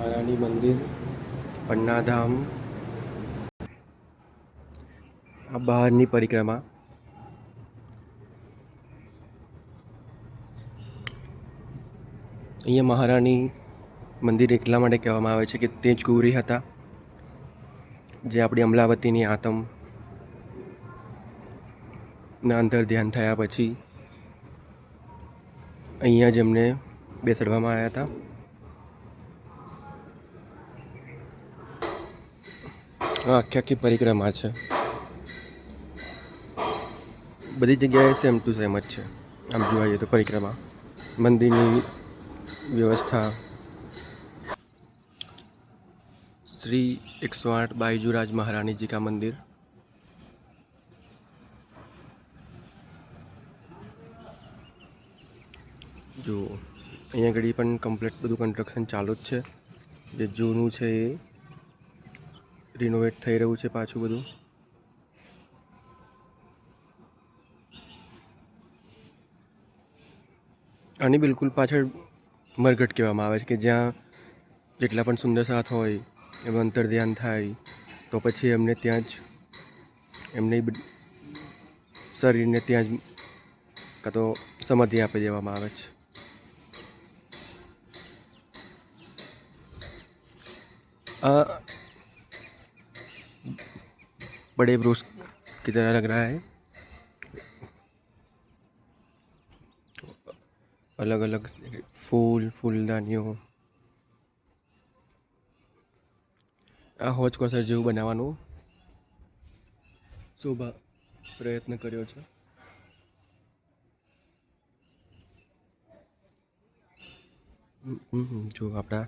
મહારાણી મંદિર, પન્નાધામ, આ બહારની પરિક્રમા. અહીંયા મહારાણી મંદિર એટલા માટે કહેવામાં આવે છે કે તે જ ગૌરી હતા જે આપણી અમલાવતીની આતમના અંતર ધ્યાન થયા પછી અહીંયા જ એમને બેસાડવામાં આવ્યા હતા. આખી પરિક્રમા છે. બધી જગ્યાએ સેમ ટુ સેમ જ છે. આમ જોવા જઈએ તો પરિક્રમા, મંદિરની વ્યવસ્થા. શ્રી 108 બાયજુરાજ મહારાણીજી કા મંદિર. જો અહીંયા આગળ પણ કમ્પ્લીટ બધું કન્સ્ટ્રક્શન ચાલુ જ છે. જે જૂનું છે એ રિનોવેટ થઈ રહ્યું છે પાછું બધું. આની બિલકુલ પાછળ મરઘટ કહેવામાં આવે છે કે જ્યાં જેટલા પણ સુંદર સાથ હોય એનું અંતર ધ્યાન થાય તો પછી એમને ત્યાં જ એમને શરીરને ત્યાં જ કાં તો સમાધિ આપી દેવામાં આવે છે. आ बड़े वृक्ष की तरह लग रहा है. अलग अलग फूलदानियों. આ હોજ કોસર જેવું બનાવવાનું શોભા પ્રયત્ન કર્યો છે. જો આપણા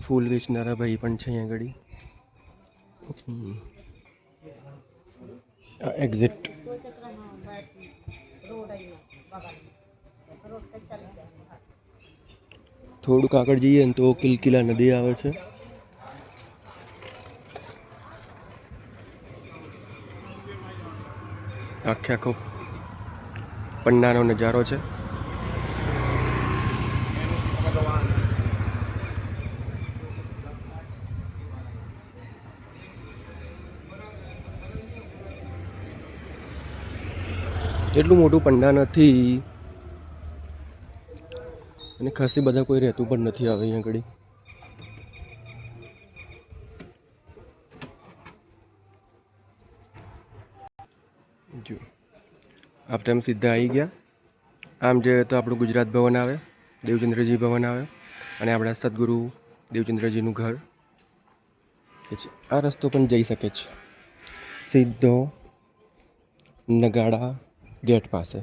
ફૂલ વેચનારા ભાઈ પણ છે અહીંયા આગળ. એક્ઝિટ થોડુંક આગળ જઈએ ને તો કિલકિલા નદી આવે છે. આખો પન્નાનો નજારો છે. એટલું મોટું પંડા નથી અને ખાસી બધા કોઈ રહેતું પણ નથી આવે અહીંયા આગળ. જો આપણે આમ સીધા આવી ગયા. આમ જોઈએ તો આપણું ગુજરાત ભવન આવે, દેવચંદ્રજી ભવન આવે અને આપણા સદગુરુ દેવચંદ્રજીનું ઘર. આ રસ્તો પણ જઈ શકે છે સીધો નગાડા ગેટ પાસે.